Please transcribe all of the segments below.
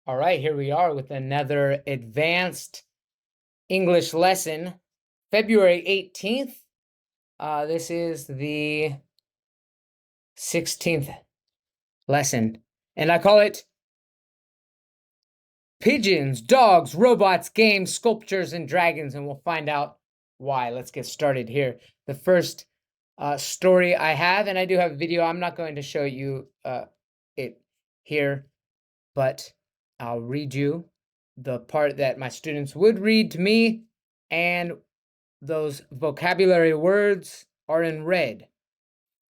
All right, here we are with another advanced English lesson, February 18th. This is the 16th lesson, and I call it Pigeons, Dogs, Robots, Games, Sculptures, and Dragons, and we'll find out why. Let's get started here. The first story I have, and I do have a video. I'm not going to show you it here, but I'll read you the part that my students would read to me, and those vocabulary words are in red.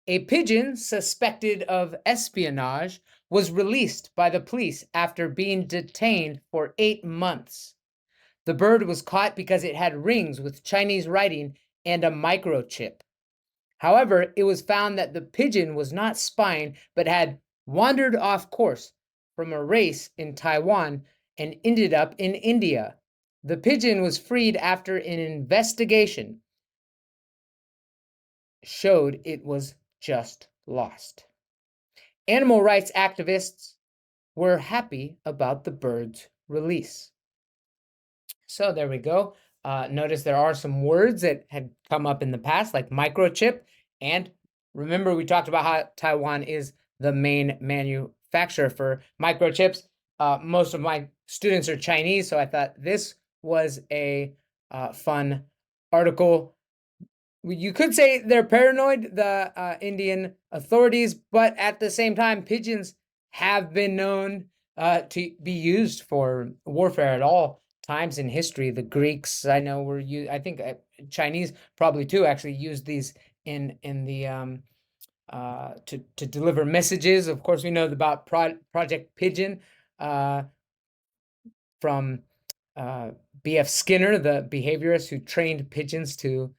A pigeon suspected of espionage was released by the police after being detained for 8 months. The bird was caught because it had rings with Chinese writing and a microchip. However, it was found that the pigeon was not spying, but had wandered off course from a race in Taiwan and ended up in India. The pigeon was freed after an investigation showed it was just lost. Animal rights activists were happy about the bird's release. So there we go. Notice there are some words that had come up in the past, like microchip. And remember, we talked about how Taiwan is the main manufacturer for microchips. Most of my students are Chinese, so I thought this was a fun article. You could say they're paranoid, the Indian authorities, but at the same time, pigeons have been known to be used for warfare at all times in history. The Greeks, I know, were used. I think Chinese probably too actually used these in the to deliver messages. Of course, we know about Project Pigeon from B.F. Skinner, the behaviorist who trained pigeons to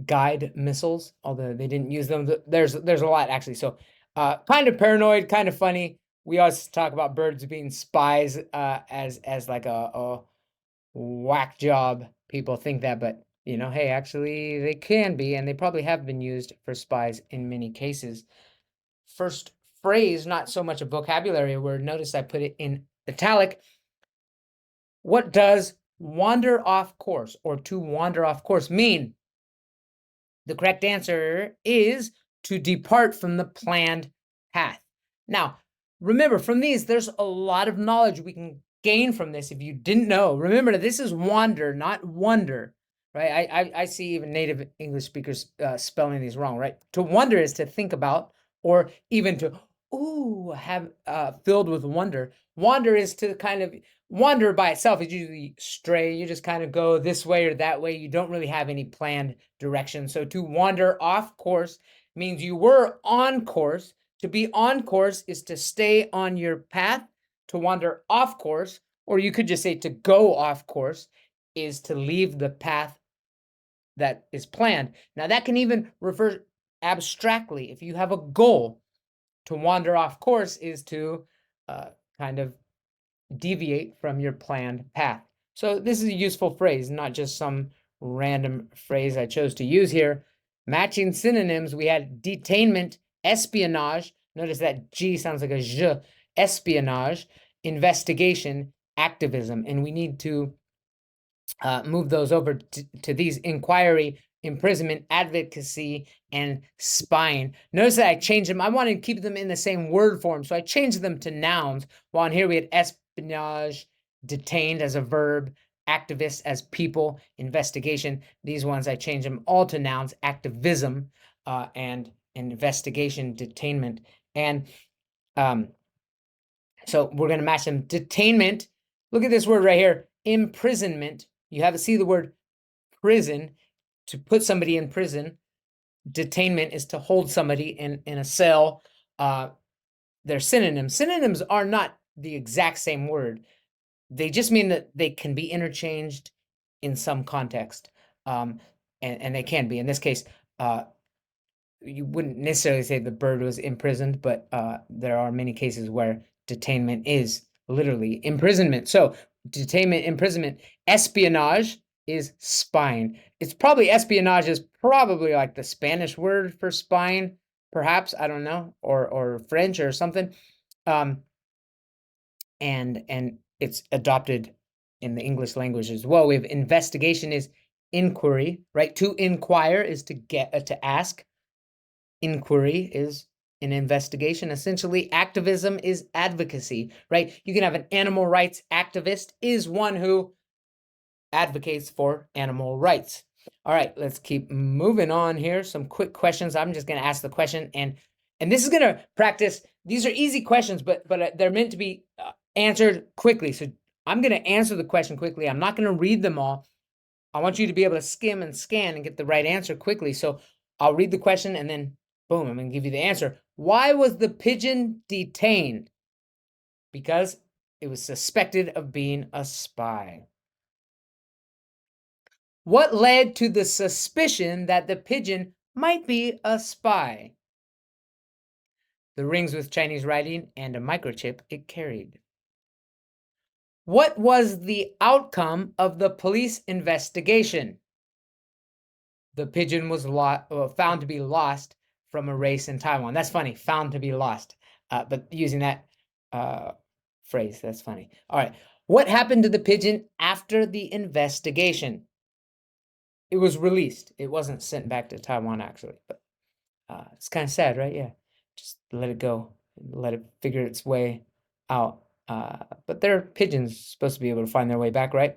guide missiles, although they didn't use them. There's a lot actually. So kind of paranoid, kind of funny. We always talk about birds being spies as like a whack job. People think that, but hey, actually they can be, and they probably have been used for spies in many cases. First phrase, not so much a vocabulary word. Notice I put it in italic. What does wander off course or to wander off course mean? The correct answer is to depart from the planned path. Now, remember, from these, there's a lot of knowledge we can gain from this if you didn't know. Remember that this is wander, not wonder, right? I see even native English speakers spelling these wrong, right? To wonder is to think about, or even to, have filled with wonder. Wander is to kind of, wander by itself is usually stray. You just kind of go this way or that way. You don't really have any planned direction. So to wander off course means you were on course. To be on course is to stay on your path. To wander off course, or you could just say to go off course, is to leave the path that is planned. Now that can even refer abstractly. If you have a goal, to wander off course is to kind of deviate from your planned path. So this is a useful phrase, not just some random phrase I chose to use here. Matching synonyms, we had detainment, espionage. Notice that G sounds like a J. Espionage, investigation, activism. And we need to move those over to these: inquiry, imprisonment, advocacy, and spying. Notice that I changed them. I wanted to keep them in the same word form, so I changed them to nouns. While in here we had espionage, detained as a verb, activists as people, investigation. These ones I changed them all to nouns: activism and investigation, detainment. And so we're going to match them. Detainment, look at this word right here, imprisonment. You have to see the word prison, to put somebody in prison. Detainment is to hold somebody in a cell. They're synonyms. Synonyms are not the exact same word. They just mean that they can be interchanged in some context. And they can be. In this case, you wouldn't necessarily say the bird was imprisoned, but there are many cases where detainment is literally imprisonment. So detainment, imprisonment. Espionage is spying. It's probably, espionage is probably like the Spanish word for spying, perhaps, I don't know, or French or something. and it's adopted in the English language as well. We have investigation is inquiry, right? To inquire is to get to ask. Inquiry is an investigation. Essentially, activism is advocacy, right? You can have an animal rights activist is one who advocates for animal rights. All right, let's keep moving on here. Some quick questions. I'm just going to ask the question, and this is going to practice. These are easy questions, but they're meant to be answered quickly. So I'm going to answer the question quickly. I'm not going to read them all. I want you to be able to skim and scan and get the right answer quickly. So I'll read the question and then boom, I'm going to give you the answer. Why was the pigeon detained? Because it was suspected of being a spy. What led to the suspicion that the pigeon might be a spy? The rings with Chinese writing and a microchip it carried. What was the outcome of the police investigation? The pigeon was found to be lost from a race in Taiwan. That's funny, found to be lost. But using that phrase, that's funny. All right. What happened to the pigeon after the investigation? It was released. It wasn't sent back to Taiwan, actually. But it's kind of sad, right? Yeah. Just let it go. Let it figure its way out. But they're pigeons, supposed to be able to find their way back, right?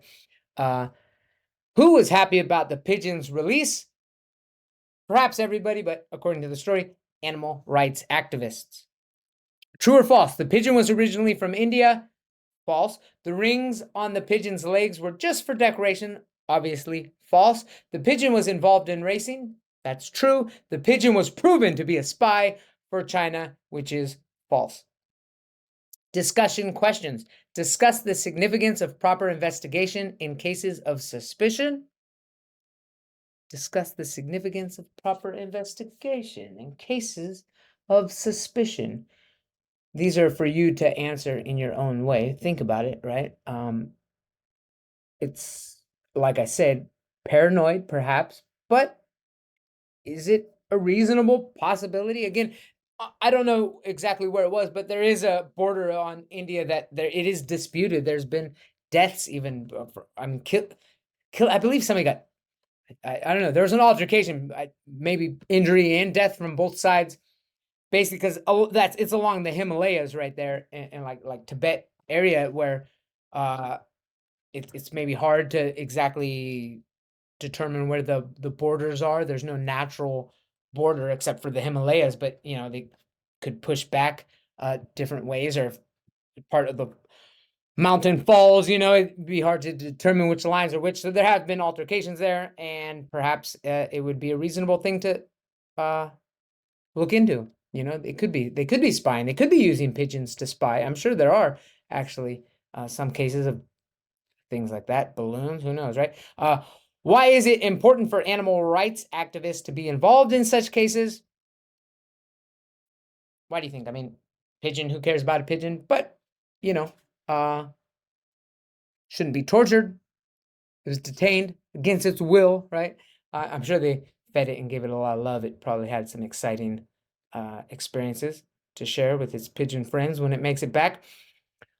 Who was happy about the pigeon's release? Perhaps everybody, but according to the story, animal rights activists. True or false? The pigeon was originally from India. False. The rings on the pigeon's legs were just for decoration. Obviously, false. The pigeon was involved in racing. That's true. The pigeon was proven to be a spy for China, which is false. Discussion questions. Discuss the significance of proper investigation in cases of suspicion. Discuss the significance of proper investigation in cases of suspicion. These are for you to answer in your own way. Think about it, right? It's, like I said, paranoid perhaps, but is it a reasonable possibility? Again, I don't know exactly where it was, but there is a border on India that it is disputed. There's been deaths even. I believe somebody got. I don't know. There was an altercation, maybe injury and death from both sides, basically because it's along the Himalayas right there, and like Tibet area where it's maybe hard to exactly determine where the borders are. There's no natural border except for the Himalayas, but they could push back different ways, or if part of the mountain falls, it'd be hard to determine which lines are which. So there have been altercations there, and perhaps it would be a reasonable thing to look into. They could be spying. They could be using pigeons to spy. I'm sure there are actually some cases of things like that. Balloons, who knows, right? Why is it important for animal rights activists to be involved in such cases? Why do you think? I mean, pigeon, who cares about a pigeon? But, shouldn't be tortured. It was detained against its will, right? I'm sure they fed it and gave it a lot of love. It probably had some exciting experiences to share with its pigeon friends when it makes it back.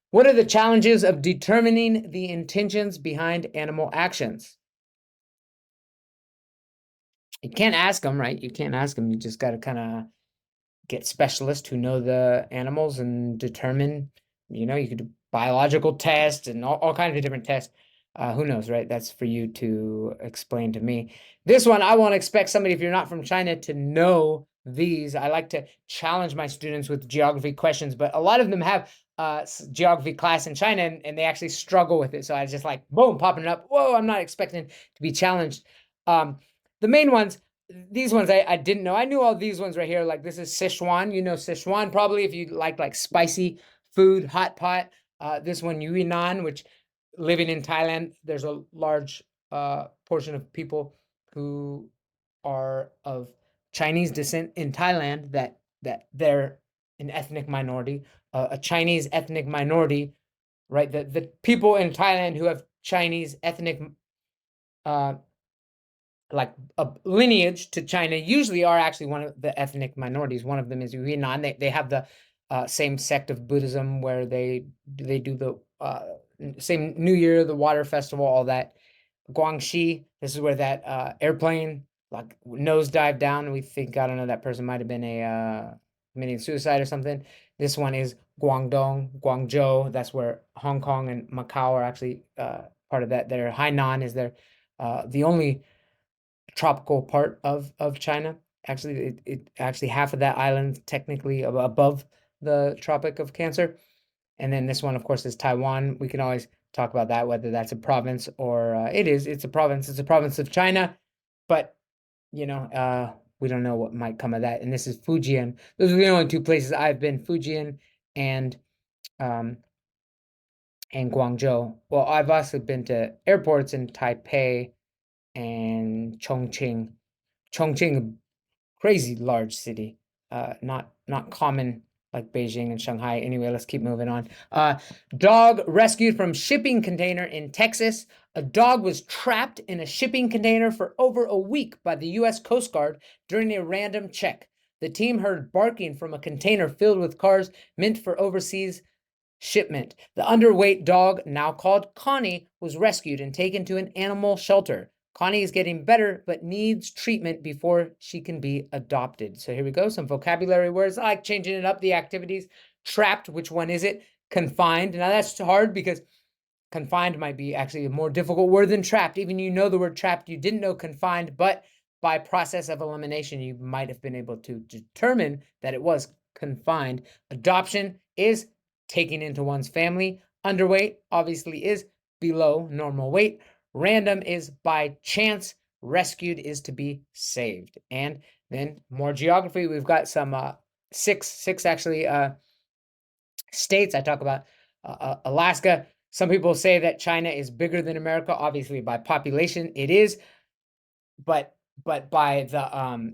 What are the challenges of determining the intentions behind animal actions? You can't ask them, right? You can't ask them. You just got to kind of get specialists who know the animals and determine, you could do biological tests and all kinds of different tests. Who knows, right? That's for you to explain to me. This one, I won't expect somebody, if you're not from China, to know these. I like to challenge my students with geography questions, but a lot of them have geography class in China, and they actually struggle with it. So I just like, boom, popping it up. Whoa, I'm not expecting to be challenged. The main ones, these ones I didn't know. I knew all these ones right here. Like this is Sichuan. You know Sichuan probably if you like spicy food, hot pot. This one Yunnan, which living in Thailand, there's a large portion of people who are of Chinese descent in Thailand that they're an ethnic minority, a Chinese ethnic minority, right? The people in Thailand who have Chinese ethnic like a lineage to China usually are actually one of the ethnic minorities. One of them is Yunnan. They have the same sect of Buddhism where they do the same New Year, the water festival, all that. Guangxi, this is where that airplane like nosedived down. We think, I don't know, that person might have been a committing suicide or something. This one is Guangdong, Guangzhou. That's where Hong Kong and Macau are actually part of that. Their Hainan is their the only tropical part of China. Actually, it actually half of that island technically above the Tropic of Cancer. And then this one, of course, is Taiwan. We can always talk about that, whether that's a province or it's a province. It's a province of China, but we don't know what might come of that. And this is Fujian. Those are the only two places I've been: Fujian and um, and Guangzhou. Well, I've also been to airports in Taipei and Chongqing. Chongqing, crazy large city. Not common like Beijing and Shanghai. Anyway, let's keep moving on. Dog rescued from shipping container in Texas. A dog was trapped in a shipping container for over a week by the U.S. Coast Guard during a random check. The team heard barking from a container filled with cars meant for overseas shipment. The underweight dog, now called Connie, was rescued and taken to an animal shelter. Connie is getting better, but needs treatment before she can be adopted. So here we go. Some vocabulary words. I like changing it up. The activities. Trapped. Which one is it? Confined. Now that's hard because confined might be actually a more difficult word than trapped. Even you know the word trapped, you didn't know confined, but by process of elimination, you might have been able to determine that it was confined. Adoption is taking into one's family. Underweight obviously is below normal weight. Random is by chance. Rescued is to be saved. And then more geography. We've got some six actually states. I talk about Alaska. Some people say that China is bigger than America. Obviously, by population, it is. But by the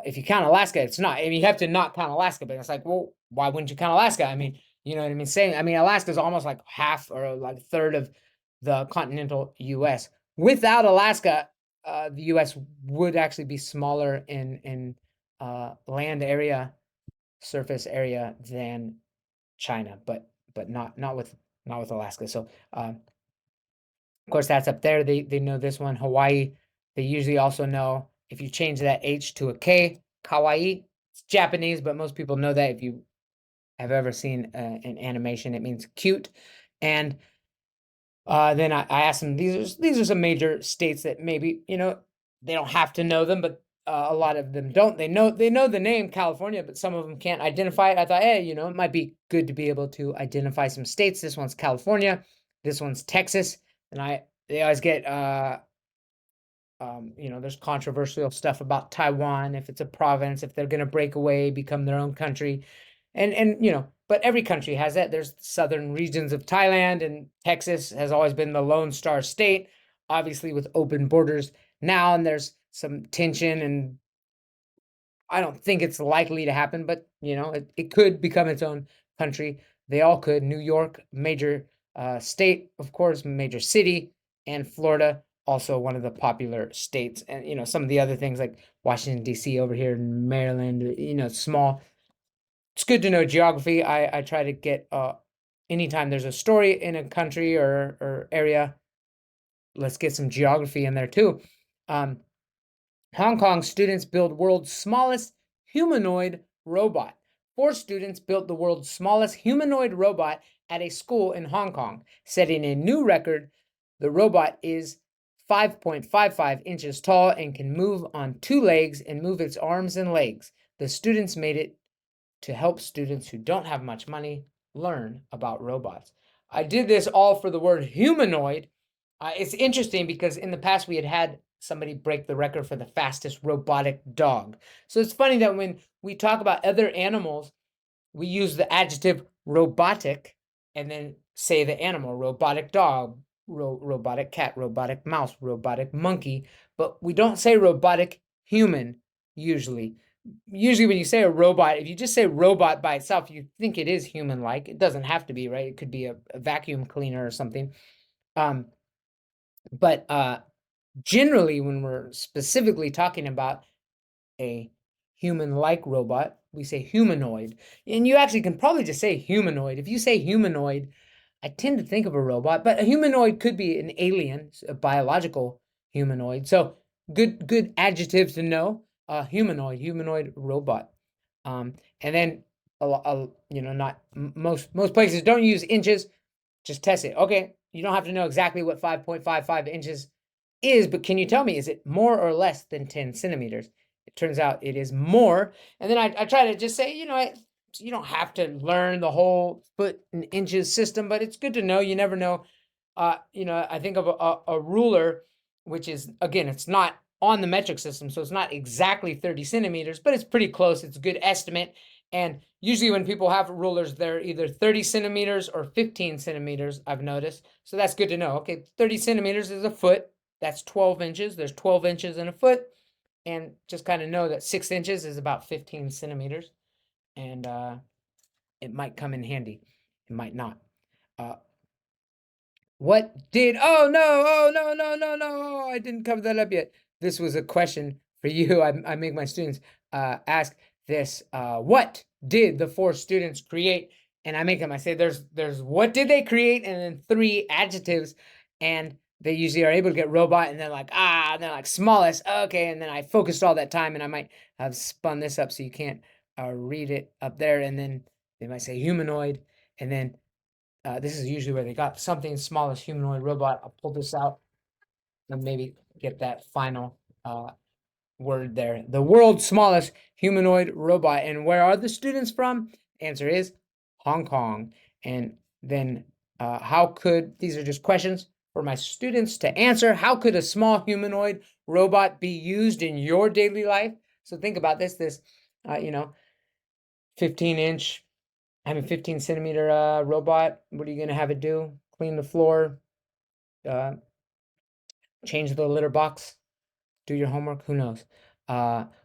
if you count Alaska, it's not. I mean, you have to not count Alaska. But it's like, well, why wouldn't you count Alaska? I mean, you know what I mean? Saying, I mean, Alaska is almost like half or like a third of the continental U.S. Without Alaska, the U.S. would actually be smaller in land area, surface area than China, but not with Alaska. So of course that's up there. They know this one. Hawaii. They usually also know if you change that H to a K, kawaii. It's Japanese, but most people know that if you have ever seen an animation, it means cute. And then I asked them, these are some major states that maybe, they don't have to know them, but a lot of them don't. They know the name California, but some of them can't identify it. I thought, hey, it might be good to be able to identify some states. This one's California. This one's Texas. And they always get there's controversial stuff about Taiwan, if it's a province, if they're going to break away, become their own country. And but every country has that. There's southern regions of Thailand, and Texas has always been the Lone Star State, obviously with open borders now, and there's some tension, and I don't think it's likely to happen, but it could become its own country. They all could. New York, major state, of course, major city, and Florida, also one of the popular states. And some of the other things like Washington, D.C. over here in Maryland, small. It's good to know geography. I try to get anytime there's a story in a country or area, let's get some geography in there too. Hong Kong students build world's smallest humanoid robot. 4 students built the world's smallest humanoid robot at a school in Hong Kong, setting a new record. The robot is 5.55 inches tall and can move on 2 legs and move its arms and legs. The students made it to help students who don't have much money learn about robots. I did this all for the word humanoid. It's interesting because in the past we had somebody break the record for the fastest robotic dog. So it's funny that when we talk about other animals, we use the adjective robotic and then say the animal: robotic dog, robotic cat, robotic mouse, robotic monkey, but we don't say robotic human usually. Usually when you say a robot, if you just say robot by itself, you think it is human-like. It doesn't have to be, right? It could be a vacuum cleaner or something. But generally, when we're specifically talking about a human-like robot, we say humanoid. And you actually can probably just say humanoid. If you say humanoid, I tend to think of a robot, but a humanoid could be an alien, a biological humanoid. So good adjective to know. Humanoid robot. And then not most places don't use inches. Just test it. Okay, you don't have to know exactly what 5.55 inches is, but can you tell me, is it more or less than 10 centimeters? It turns out it is more. And then I try to just say, you don't have to learn the whole foot and inches system, but it's good to know. You never know. I think of a ruler, which is, again, it's not on the metric system, so it's not exactly 30 centimeters, but it's pretty close. It's a good estimate. And usually when people have rulers, they're either 30 centimeters or 15 centimeters, I've noticed. So that's good to know. Okay, 30 centimeters is a foot. That's 12 inches. There's 12 inches in a foot. And just kind of know that 6 inches is about 15 centimeters. And it might come in handy. It might not. Oh no, I didn't cover that up yet. This was a question for you. I make my students ask this. What did the 4 students create? And I make them, I say there's what did they create? And then 3 adjectives. And they usually are able to get robot, and they're like, and they're like smallest. Okay, and then I focused all that time, and I might have spun this up so you can't read it up there. And then they might say humanoid, and then this is usually where they got something small as humanoid robot. I'll pull this out and maybe get that final word there. The world's smallest humanoid robot. And where are the students from? Answer is Hong Kong. And then these are just questions for my students to answer. How could a small humanoid robot be used in your daily life? So think about this 15-inch 15 centimeter robot. What are you going to have it do? Clean the floor, change the litter box, do your homework? Who knows?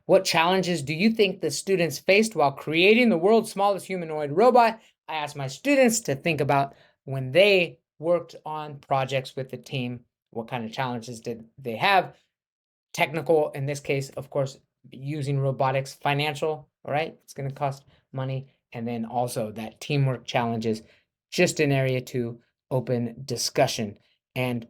What challenges do you think the students faced while creating the world's smallest humanoid robot? I asked my students to think about when they worked on projects with the team. What kind of challenges did they have? Technical, in this case, of course, using robotics. Financial, all right? It's going to cost money. And then also that teamwork challenges, just an area to open discussion. And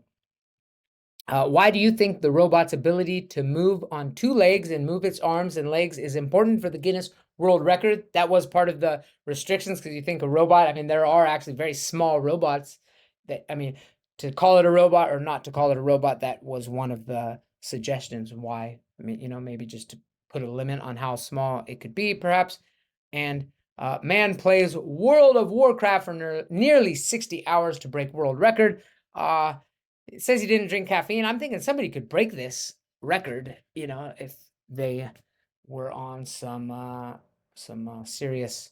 why do you think the robot's ability to move on 2 legs and move its arms and legs is important for the Guinness World Record? That was part of the restrictions, because you think a robot, there are actually very small robots that, to call it a robot or not to call it a robot, that was one of the suggestions why. Maybe just to put a limit on how small it could be, perhaps. And man plays World of Warcraft for nearly 60 hours to break world record. It says he didn't drink caffeine. I'm thinking somebody could break this record, if they were on some serious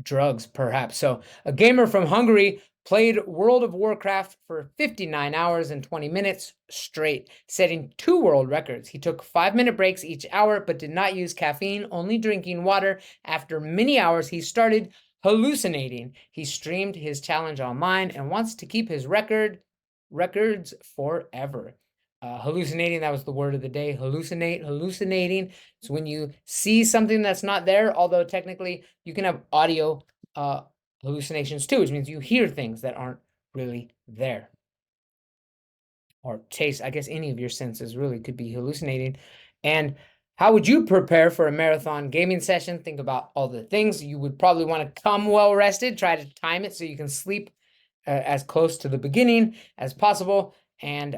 drugs, perhaps. So a gamer from Hungary played World of Warcraft for 59 hours and 20 minutes straight, setting 2 world records. He took 5-minute breaks each hour, but did not use caffeine, only drinking water. After many hours, he started hallucinating. He streamed his challenge online and wants to keep his records forever. Hallucinating, that was the word of the day. Hallucinating. It's when you see something that's not there, although technically you can have audio hallucinations too, which means you hear things that aren't really there. Or taste, I guess any of your senses really could be hallucinating. And how would you prepare for a marathon gaming session? Think about all the things. You would probably want to come well rested. Try to time it so you can sleep as close to the beginning as possible. And,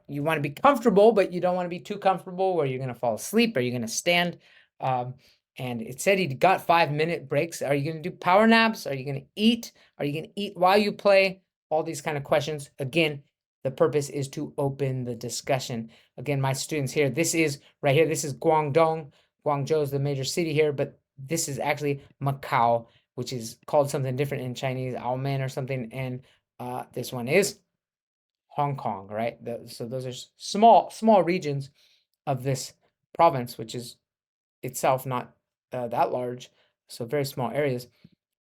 you want to be comfortable, but you don't want to be too comfortable where you're going to fall asleep or you're going to stand. And it said he got 5-minute breaks. Are you going to do power naps? Are you going to eat? Are you going to eat while you play? All these kind of questions. Again, the purpose is to open the discussion. Again, my students here, this is right here. This is Guangdong. Guangzhou is the major city here, but this is actually Macau, which is called something different in Chinese, Aomen or something. And this one is Hong Kong, right? So those are small regions of this province, which is itself not that large. So very small areas.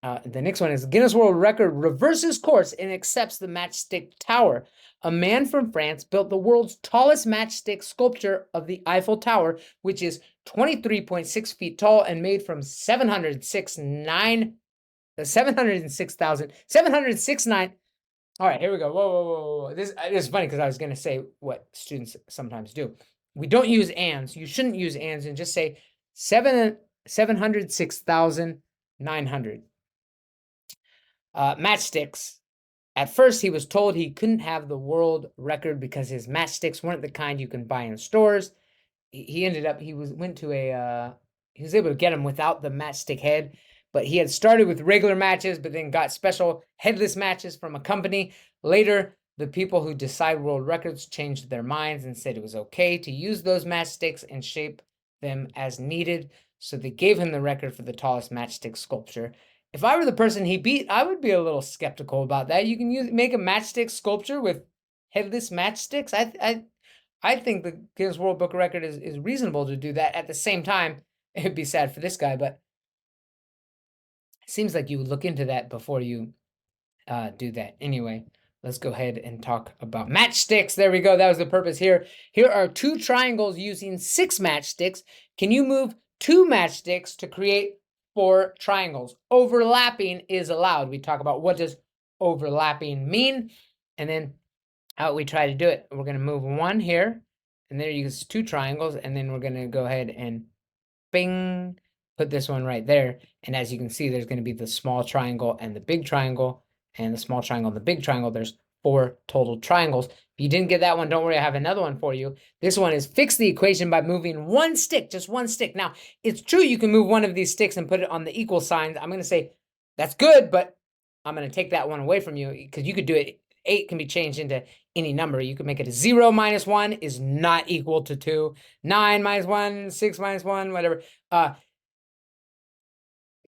The next one is Guinness World Record reverses course and accepts the matchstick tower. A man from France built the world's tallest matchstick sculpture of the Eiffel Tower, which is 23.6 feet tall and made from 706,9. All right, here we go. Whoa. This is funny because I was going to say what students sometimes do. We don't use ands. You shouldn't use ands and just say 706,900. Matchsticks. At first, he was told he couldn't have the world record because his matchsticks weren't the kind you can buy in stores. He ended up, he was able to get them without the matchstick head, but he had started with regular matches, but then got special headless matches from a company. Later, the people who decide world records changed their minds and said it was okay to use those matchsticks and shape them as needed. So they gave him the record for the tallest matchstick sculpture. If I were the person he beat, I would be a little skeptical about that. You can make a matchstick sculpture with headless matchsticks. I think the Guinness World Book of Record is reasonable to do that. At the same time, it'd be sad for this guy, but it seems like you would look into that before you do that. Anyway, let's go ahead and talk about matchsticks. There we go. That was the purpose here. Here are 2 triangles using 6 matchsticks. Can you move 2 matchsticks to create 4 triangles? Overlapping is allowed. We talk about what does overlapping mean, and then how we try to do it. We're going to move 1 here, and there you use 2 triangles, and then we're going to go ahead and bing, put this one right there. And as you can see, there's going to be the small triangle and the big triangle, and the small triangle and the big triangle. There's 4 total triangles. If you didn't get that one, don't worry, I have another one for you. This one is fix the equation by moving 1 stick, just 1 stick. Now, it's true you can move one of these sticks and put it on the equal signs. I'm going to say that's good, but I'm going to take that one away from you because you could do it. 8 can be changed into any number. You can make it a 0 minus 1 is not equal to 2. 9 minus 1, 6 minus 1, whatever.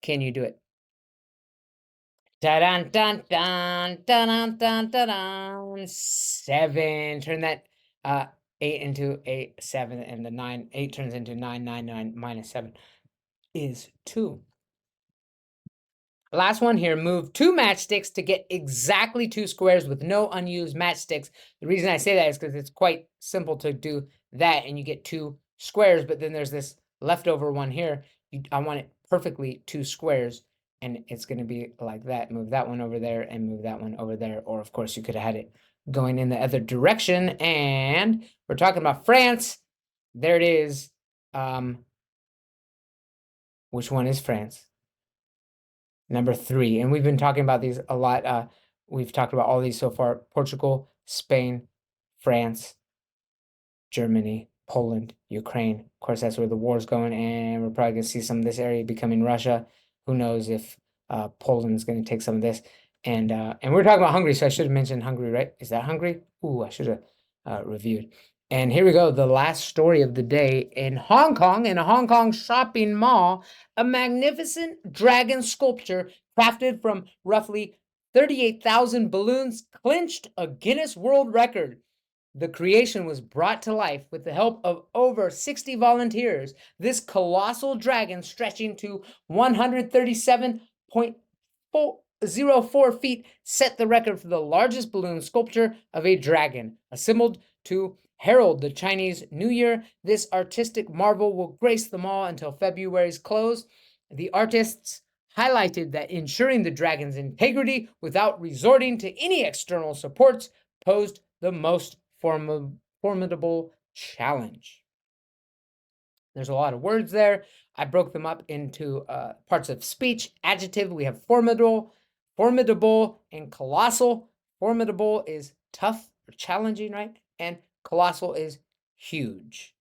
Can you do it? Dun dun dun dun dun dun dun. 7. Turn that 8 into a 7, and the 9. 8 turns into 9. 9 minus 7 is 2. Last one here, move 2 matchsticks to get exactly 2 squares with no unused matchsticks. The reason I say that is because it's quite simple to do that, and you get 2 squares, but then there's this leftover one here. I want it perfectly 2 squares, and it's going to be like that. Move that one over there and move that one over there, or of course you could have had it going in the other direction. And we're talking about France. There it is. Which one is France? Number 3, and we've been talking about these a lot. We've talked about all these so far: Portugal, Spain, France, Germany, Poland, Ukraine. Of course, that's where the war's going, and we're probably going to see some of this area becoming Russia. Who knows if Poland's going to take some of this? And we're talking about Hungary, so I should have mentioned Hungary, right? Is that Hungary? Ooh, I should have reviewed. And here we go, the last story of the day. In Hong Kong, in a Hong Kong shopping mall, a magnificent dragon sculpture crafted from roughly 38,000 balloons clinched a Guinness World Record. The creation was brought to life with the help of over 60 volunteers. This colossal dragon, stretching to 137.04 feet, set the record for the largest balloon sculpture of a dragon. Assembled to herald the Chinese New Year, this artistic marvel will grace the mall until February's close. The artists highlighted that ensuring the dragon's integrity without resorting to any external supports posed the most formidable challenge. There's a lot of words there. I broke them up into parts of speech. Adjective, we have formidable, and colossal. Formidable is tough or challenging, right? And colossal is huge.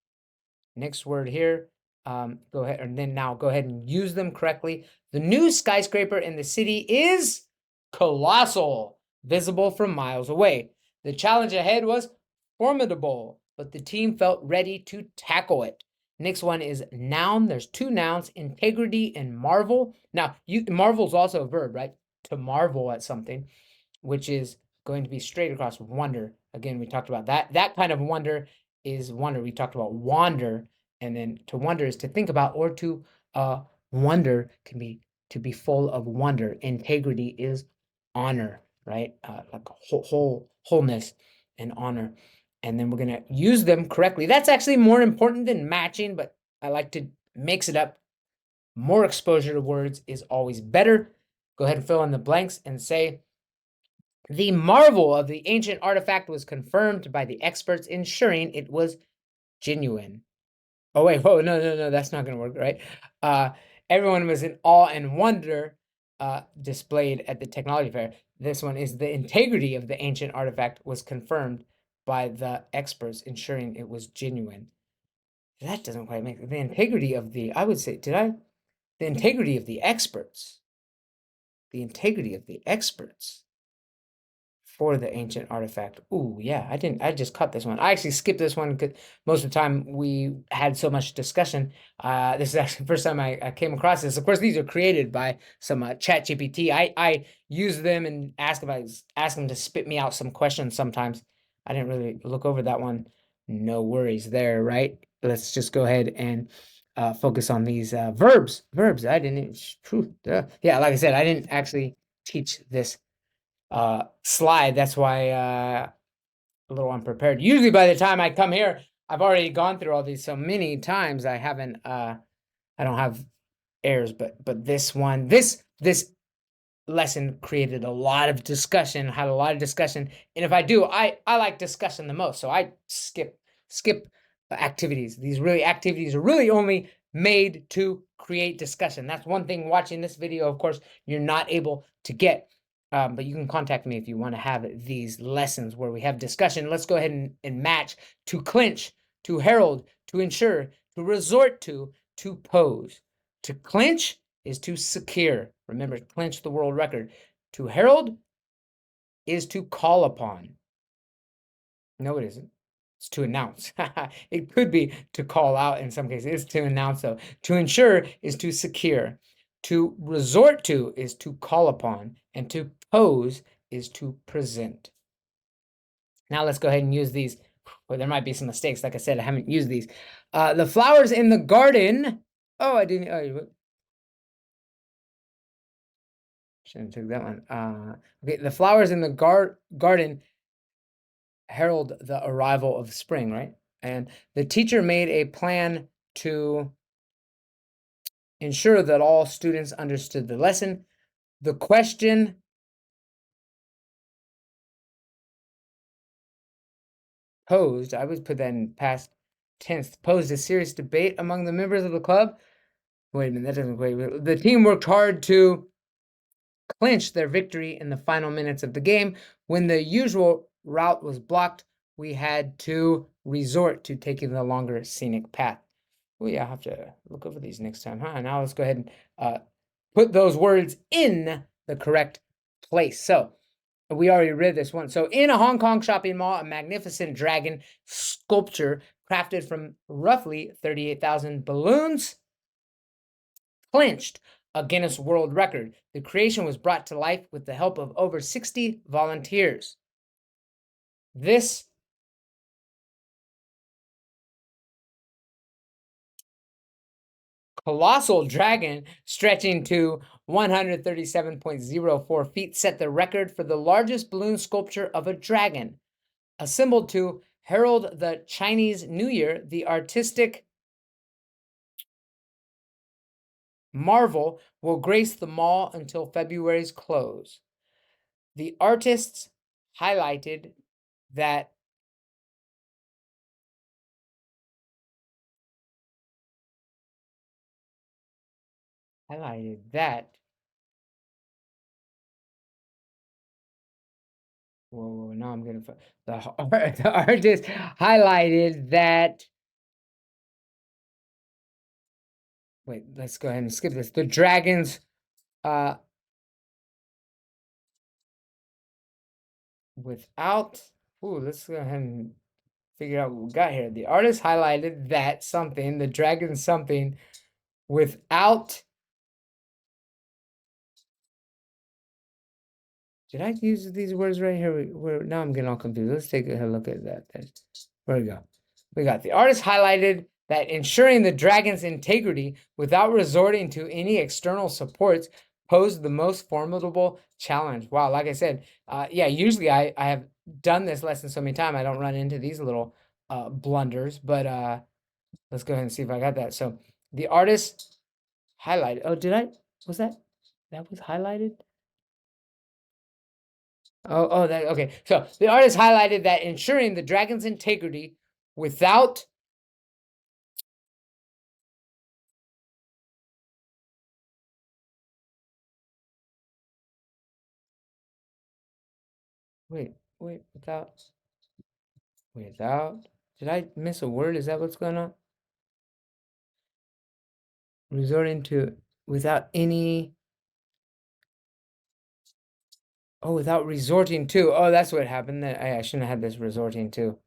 Next word here, go ahead, and then now go ahead and use them correctly. The new skyscraper in the city is colossal, visible from miles away. The challenge ahead was formidable, but the team felt ready to tackle it. Next one is noun. There's 2 nouns, integrity and marvel. Now, marvel is also a verb, right? To marvel at something, which is going to be straight across wonder. Again, we talked about that. That kind of wonder is wonder. We talked about wander, and then to wonder is to think about, or to wonder can be to be full of wonder. Integrity is honor, right? Like wholeness and honor. And then we're going to use them correctly. That's actually more important than matching, but I like to mix it up. More exposure to words is always better. Go ahead and fill in the blanks and say, the marvel of the ancient artifact was confirmed by the experts, ensuring it was genuine. Oh, wait, whoa, no, no, no, that's not going to work, right? Uh, Everyone was in awe and wonder displayed at the technology fair. This one is the integrity of the ancient artifact was confirmed by the experts, ensuring it was genuine. That doesn't quite make the integrity of the, I would say, the integrity of the experts. The integrity of the experts for the ancient artifact. Ooh, yeah, I just cut this one. I actually skipped this one because most of the time we had so much discussion. This is actually the first time I came across this. Of course, these are created by some chat GPT. I use them and ask them to spit me out some questions sometimes. I didn't really look over that one. No worries there, right? Let's just go ahead and focus on these verbs. Verbs. I didn't. Yeah, like I said, I didn't actually teach this slide. That's why a little unprepared. Usually by the time I come here, I've already gone through all these so many times. I haven't I don't have errors, but this one, this lesson created a lot of discussion, had a lot of discussion. And if I do, I like discussion the most. So I skip activities. These really activities are really only made to create discussion. That's one thing watching this video, of course, you're not able to get. But you can contact me if you want to have these lessons where we have discussion. Let's go ahead and match: to clinch, to herald, to ensure, to resort to pose. To clinch is to secure. Remember, clinch the world record. To herald is to call upon. No, it isn't. It's to announce. It could be to call out in some cases. It's to announce, though. To ensure is to secure. To resort to is to call upon. And to pose is to present. Now let's go ahead and use these. Well, there might be some mistakes. Like I said, I haven't used these. The flowers in the garden. Oh, I didn't. Oh, shouldn't have took that one. Okay, the flowers in the garden herald the arrival of spring, right? And the teacher made a plan to ensure that all students understood the lesson. The question posed, I would put that in past tense, posed a serious debate among the members of the club. Wait a minute, that doesn't quite. The team worked hard to clinch their victory in the final minutes of the game. When the usual route was blocked, we had to resort to taking the longer scenic path. Oh yeah, I'll have to look over these next time, huh? Now let's go ahead and put those words in the correct place. So we already read this one. So in a Hong Kong shopping mall, a magnificent dragon sculpture crafted from roughly 38,000 balloons clinched a Guinness World Record. The creation was brought to life with the help of over 60 volunteers. This colossal dragon, stretching to 137.04 feet, set the record for the largest balloon sculpture of a dragon. Assembled to herald the Chinese New Year, the artistic marvel will grace the mall until February's close. The artists highlighted that highlighted that whoa, now I'm gonna the artist highlighted that. Wait, let's go ahead and skip this. The dragons uh without let's go ahead and figure out what we got here. The artist highlighted that something, the dragon something, without. Did I use these words right here? Where now I'm getting all confused. Let's take a look at that. Where we go. We got the artist highlighted that ensuring the dragon's integrity without resorting to any external supports posed the most formidable challenge. Wow, like I said, yeah, usually I have done this lesson so many times I don't run into these little blunders, but Let's go ahead and see if I got that. So the artist highlighted. Oh, was that was highlighted? Oh, that okay. So the artist highlighted that ensuring the dragon's integrity without wait, wait, without did I miss a word? Is that what's going on? Resorting to without any without resorting to. Oh, that's what happened. I shouldn't have had this resorting to.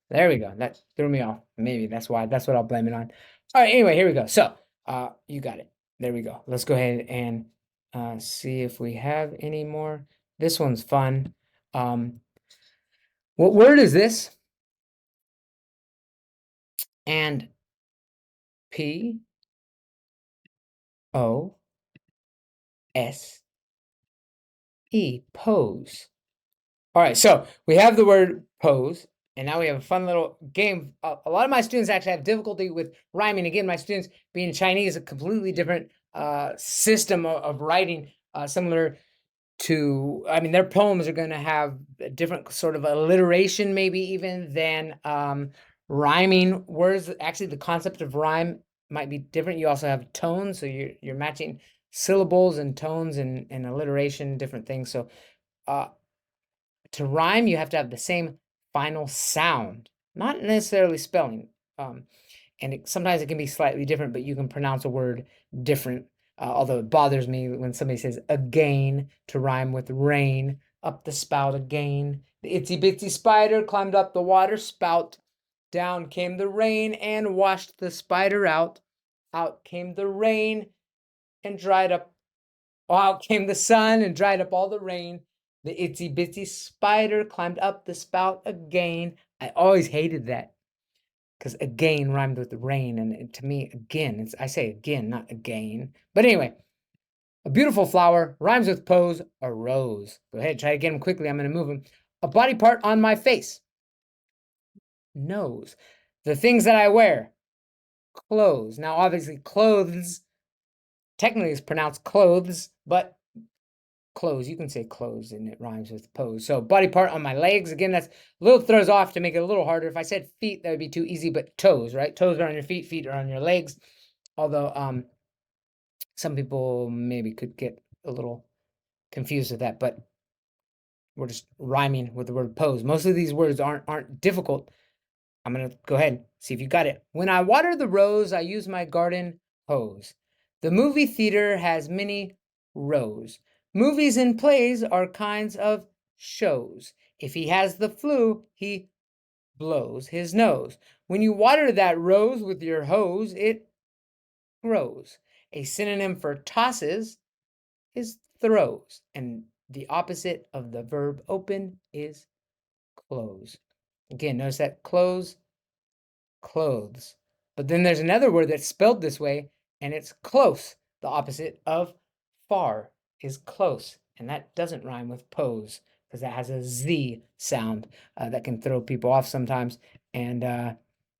There we go. That threw me off. Maybe that's why. That's what I'll blame it on. All right, anyway, here we go. So, you got it. There we go. Let's go ahead and see if we have any more. This one's fun. What word is this? And P O S E, pose. All right, so we have the word pose, and now we have a fun little game. A lot of my students actually have difficulty with rhyming. Again, my students being Chinese, a completely different system of writing, similar to, I mean, their poems are going to have a different sort of alliteration, maybe even than rhyming words. Actually, the concept of rhyme might be different. You also have tones, so you're matching syllables and tones and alliteration, different things. So to rhyme, you have to have the same final sound, not necessarily spelling. And sometimes it can be slightly different, but you can pronounce a word different. Although it bothers me when somebody says again to rhyme with rain, up the spout again. The itsy bitsy spider climbed up the water spout. Down came the rain and washed the spider out. Out came the rain and dried up. Out came the sun and dried up all the rain. The itsy bitsy spider climbed up the spout again. I always hated that because again rhymed with rain, and to me, again, I say again, not again. But anyway, a beautiful flower rhymes with pose, a rose. Go ahead, try to get them quickly. I'm going to move them. A body part on my face, nose. The things that I wear, clothes. Now, obviously, clothes technically is pronounced clothes, but clothes, you can say clothes and it rhymes with pose. So body part on my legs, again, that's a little throws off to make it a little harder. If I said feet, that would be too easy, but toes, right? Toes are on your feet are on your legs. Although some people maybe could get a little confused with that, but we're just rhyming with the word pose. Most of these words aren't difficult. I'm gonna go ahead and see if you got it. When I water the rose, I use my garden hose. The movie theater has many rows. Movies and plays are kinds of shows. If he has the flu, he blows his nose. When you water that rose with your hose, it grows. A synonym for tosses is throws, and the opposite of the verb open is close. Again, notice that close, clothes. But then there's another word that's spelled this way, and it's close. The opposite of far is close, and that doesn't rhyme with pose because that has a Z sound that can throw people off sometimes. And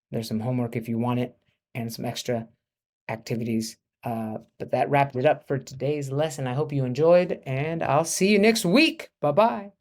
there's some homework if you want it, and some extra activities. But that wrapped it up for today's lesson. I hope you enjoyed, and I'll see you next week. Bye bye.